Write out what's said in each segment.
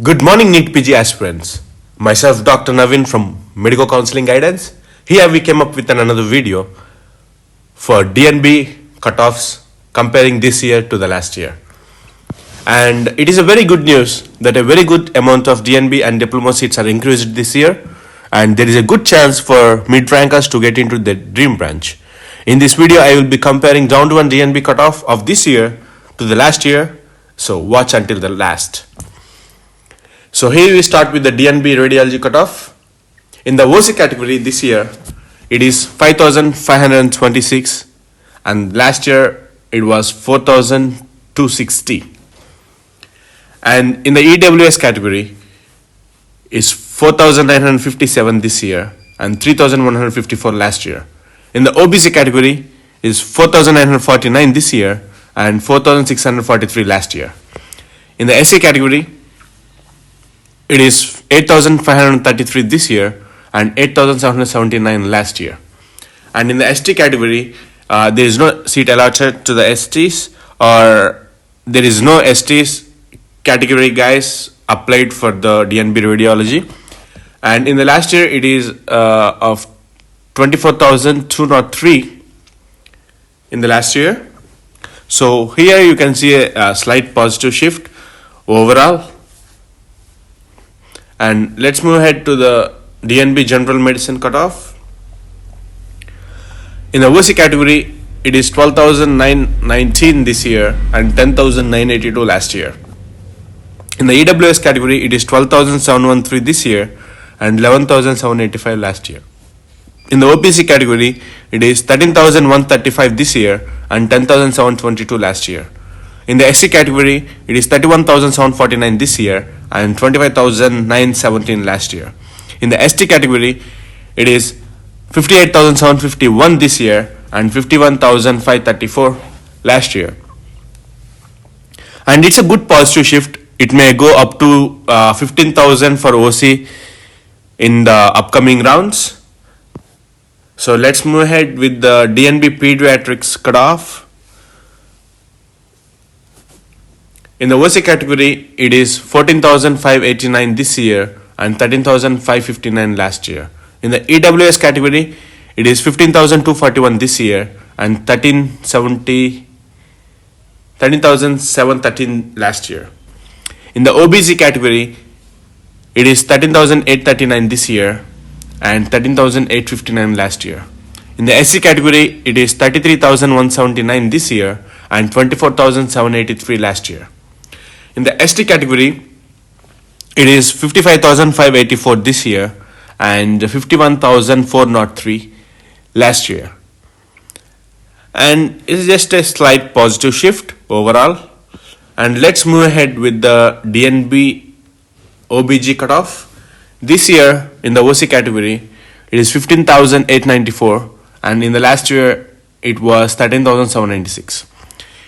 Good morning, NEET PG aspirants. Myself, Dr.NAVEEN from Medical Counseling Guidance. Here we came up with another video for DNB cutoffs comparing this year to the last year. And it is a very good news that a very good amount of DNB and diploma seats are increased this year, and there is a good chance for mid-rankers to get into the dream branch. In this video, I will be comparing down to one DNB cutoff of this year to the last year, so watch until the last. So here we start with the DNB Radiology cutoff. In the OC category this year, it is 5,526 and last year it was 4,260. And in the EWS category, is 4,957 this year and 3,154 last year. In the OBC category, is 4,949 this year and 4,643 last year. In the SC category, it is 8,533 this year and 8,779 last year. And in the ST category, there is no seat allotted to the STs, or there is no STs category guys applied for the DNB radiology. And in the last year, it is of 24,203 in the last year. So here you can see a slight positive shift overall. And let's move ahead to the DNB General Medicine cutoff. In the OC category, it is 12,919 this year and 10,982 last year. In the EWS category, it is 12,713 this year and 11,785 last year. In the OPC category, it is 13,135 this year and 10,722 last year. In the SC category, it is 31,749 this year and 25,917 last year. In the ST category, it is 58,751 this year and 51,534 last year. And it's a good positive shift. It may go up to 15,000 for OC in the upcoming rounds. So let's move ahead with the DNB Pediatrics cutoff. In the OC category, it is 14,589 this year and 13,559 last year. In the EWS category, it is 15,241 this year and 13,713 last year. In the OBC category, it is 13,839 this year and 13,859 last year. In the SC category, it is 33,179 this year and 24,783 last year. In the ST category, it is 55,584 this year and 51,403 last year. And it's just a slight positive shift overall. And let's move ahead with the DNB OBG cutoff. This year in the OC category, it is 15,894 and in the last year it was 13,796.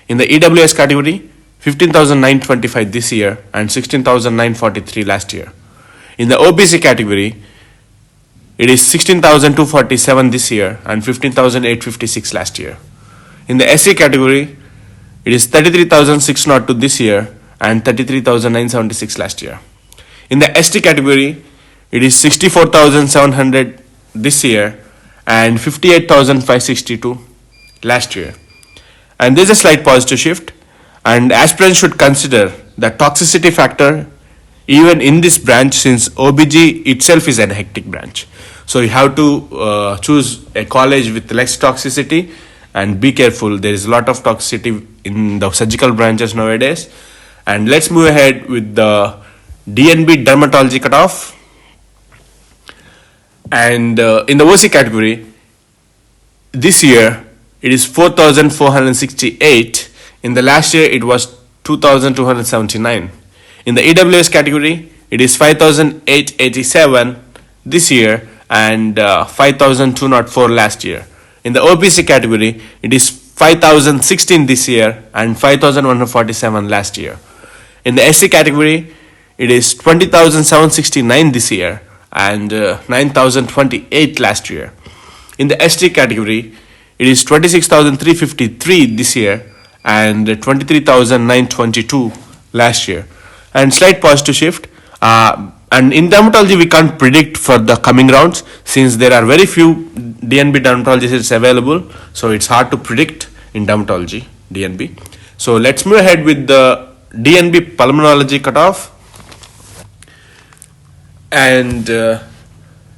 In the EWS category, 15,925 this year and 16,943 last year. In the OBC category, it is 16,247 this year and 15,856 last year. In the SC category, it is 33,602 this year and 33,976 last year. In the ST category, it is 64,700 this year and 58,562 last year. And there is a slight positive shift. And aspirants should consider the toxicity factor even in this branch, since OBG itself is a hectic branch. So you have to choose a college with less toxicity and be careful. There is a lot of toxicity in the surgical branches nowadays. And let's move ahead with the DNB Dermatology cutoff. And in the OC category, this year it is 4,468. In the last year, it was 2,279. In the EWS category, it is 5,887 this year and 5,204 last year. In the OPC category, it is 5,016 this year and 5,147 last year. In the SC category, it is 20,769 this year and 9,028 last year. In the ST category, it is 26,353 this year and 23,922 last year. And slight positive shift, And in dermatology, we can't predict for the coming rounds since there are very few DNB dermatologists available. So it's hard to predict in dermatology DNB. So let's move ahead with the DNB Pulmonology cutoff. And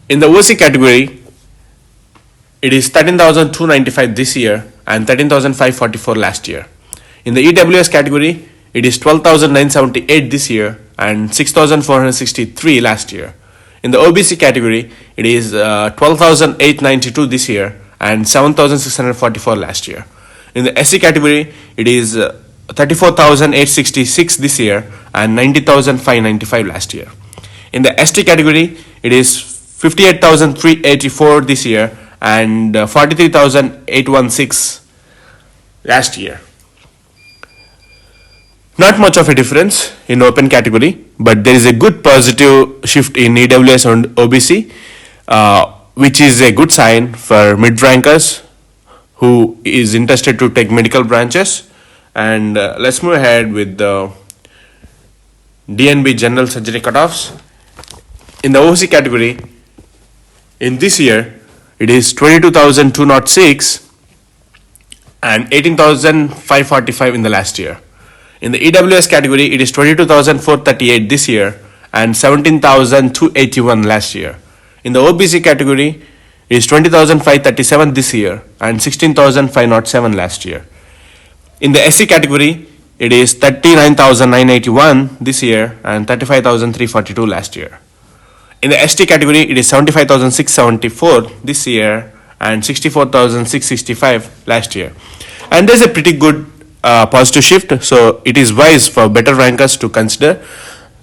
in the OC category, it is 13,295 this year and 13,544 last year. In the EWS category, it is 12,978 this year and 6,463 last year. In the OBC category, it is 12,892 this year and 7,644 last year. In the SC category, it is 34,866 this year and 90,595 last year. In the ST category, it is 58,384 this year and 43,816 last year. Not much of a difference in open category, but there is a good positive shift in EWS and OBC, which is a good sign for mid-rankers who is interested to take medical branches. And let's move ahead with the DNB general surgery cutoffs. In the OC category, in this year, it is 22,206 and 18,545 in the last year. In the EWS category, it is 22,438 this year and 17,281 last year. In the OBC category, it is 20,537 this year and 16,507 last year. In the SC category, it is 39,981 this year and 35,342 last year. In the ST category, it is 75,674 this year and 64,665 last year. And there's a pretty good positive shift, so it is wise for better rankers to consider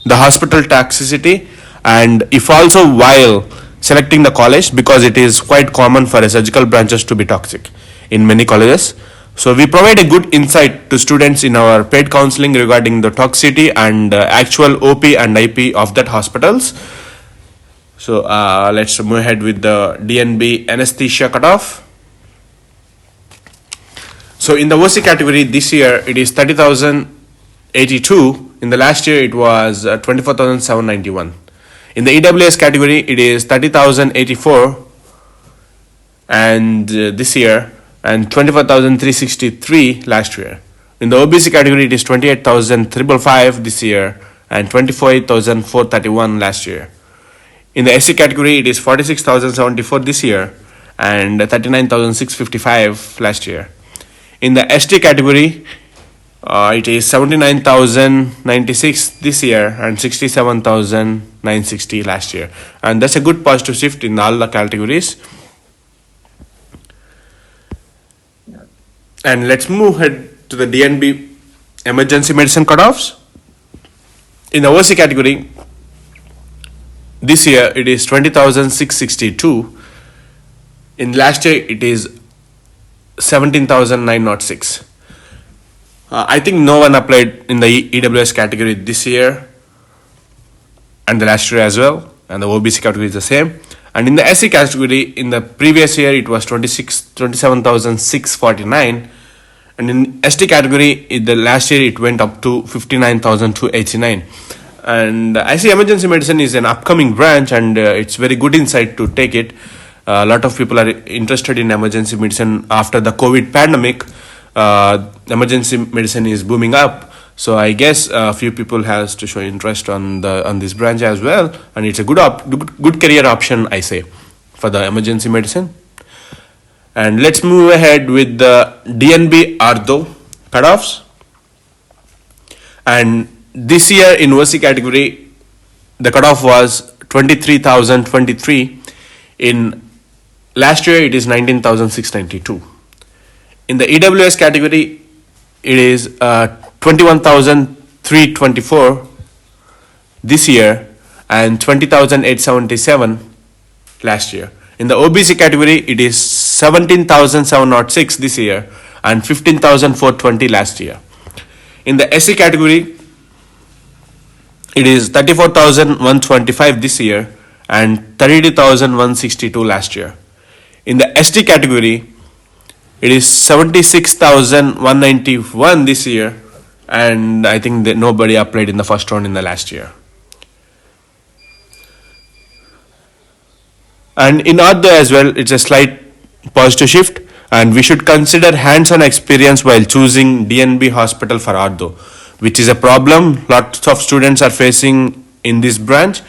the hospital toxicity, and if also while selecting the college, because it is quite common for a surgical branches to be toxic in many colleges. So we provide a good insight to students in our paid counseling regarding the toxicity and actual OP and IP of that hospitals. So let's move ahead with the DNB anesthesia cutoff. So in the OC category this year, it is 30,082. In the last year, it was 24,791. In the EWS category, it is 30,084 and this year and 24,363 last year. In the OBC category, it is 28,555 this year and 24,431 last year. In the SC category, it is 46,074 this year and 39,655 last year. In the ST category, it is 79,096 this year and 67,960 last year. And that's a good positive shift in all the categories. And let's move ahead to the DNB emergency medicine cutoffs. In the OC category, this year it is 20,662. In last year it is 17,906. I think no one applied in the EWS category this year and the last year as well, and the OBC category is the same. And in the SC category, in the previous year it was 27,649, and in ST category in the last year it went up to 59,289. And I see emergency medicine is an upcoming branch, and it's very good insight to take it. A lot of people are interested in emergency medicine after the COVID pandemic. Emergency medicine is booming up, so I guess a few people has to show interest on this branch as well, and it's a good career option, I say, for the emergency medicine. And let's move ahead with the DNB Ortho cutoffs. And this year in OC category, the cutoff was 23,023. In last year, it is 19,692. In the EWS category, it is 21,324 this year and 20,877 last year. In the OBC category, it is 17,706 this year and 15,420 last year. In the SC category, it is 34,125 this year and 32,162 last year. In the ST category, it is 76,191 this year, and I think that nobody applied in the first round in the last year. And in ortho as well, it's a slight positive shift, and we should consider hands-on experience while choosing DNB hospital for ortho, which is a problem lots of students are facing in this branch.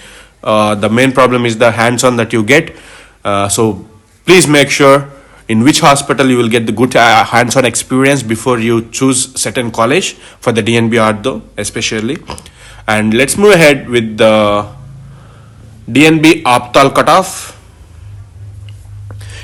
The main problem is the hands-on that you get. So please make sure in which hospital you will get the good hands-on experience before you choose certain college for the DNB ortho especially. And let's move ahead with the DNB optal cutoff.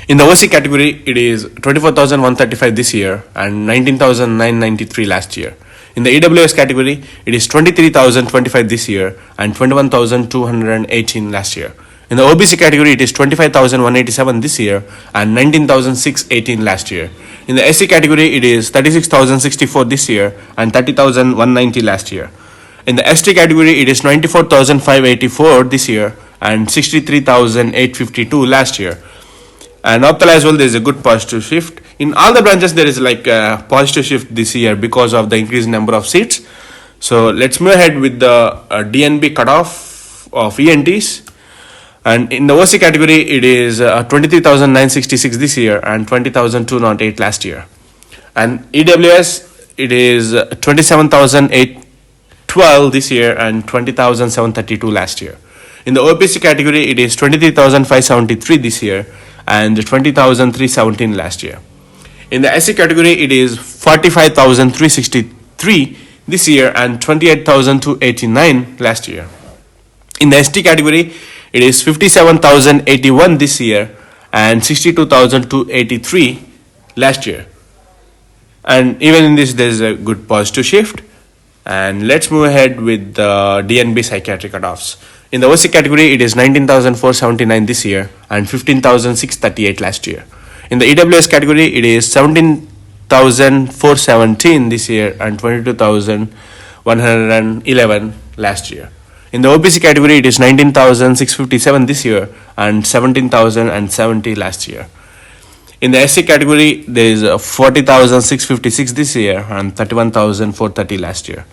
In the OC category, it is 24,135 this year and 19,993 last year. In the EWS category, it is 23,025 this year and 21,218 last year. In the OBC category, it is 25,187 this year and 19,618 last year. In the SC category, it is 36,064 this year and 30,190 last year. In the ST category, it is 94,584 this year and 63,852 last year. And optal as well, there is a good positive shift. In all the branches, there is like a positive shift this year because of the increased number of seats. So let's move ahead with the DNB cutoff of ENTs. And in the OC category, it is 23,966 this year and 20,208 last year. And EWS, it is 27,812 this year and 20,732 last year. In the OPC category, it is 23,573 this year and 20,317 last year. In the SC category, it is 45,363 this year and 28,289 last year. In the ST category, it is 57,081 this year and 62,283 last year. And even in this, there is a good positive shift. And let's move ahead with the DNB psychiatric cutoffs. In the OC category, it is 19,479 this year and 15,638 last year. In the EWS category, it is 17,417 this year and 22,111 last year. In the OBC category, it is 19,657 this year and 17,070 last year. In the SC category, there is 40,656 this year and 31,430 last year.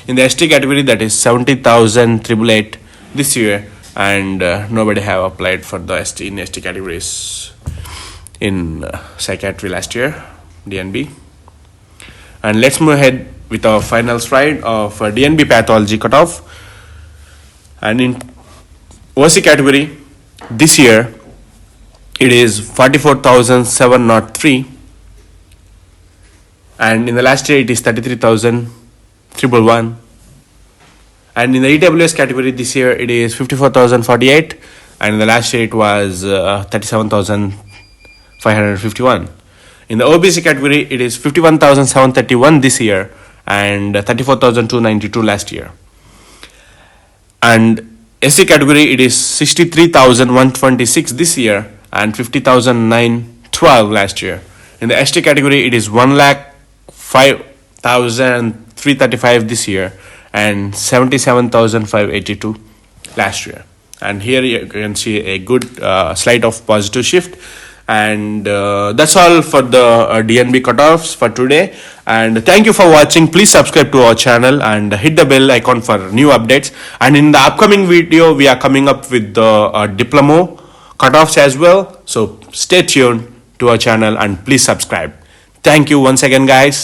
In the ST category, that is 70,888 this year, and nobody have applied for the ST in ST categories in psychiatry last year, DNB. And let's move ahead with our final slide of DNB pathology cutoff. And in OC category, this year, it is 44,703, and in the last year, it is 33,311. And in the EWS category, this year, it is 54,048, and in the last year, it was 37,551. In the OBC category, it is 51,731 this year and 34,292 last year. And SC category, it is 63,126 this year and 50,912 last year. In the ST category, it is 1,05,335 this year and 77,582 last year. And here you can see a good slide of positive shift. And that's all for the DNB cutoffs for today. And thank you for watching. Please subscribe to our channel and hit the bell icon for new updates. And in the upcoming video, we are coming up with the diploma cutoffs as well. So stay tuned to our channel and please subscribe. Thank you once again, guys.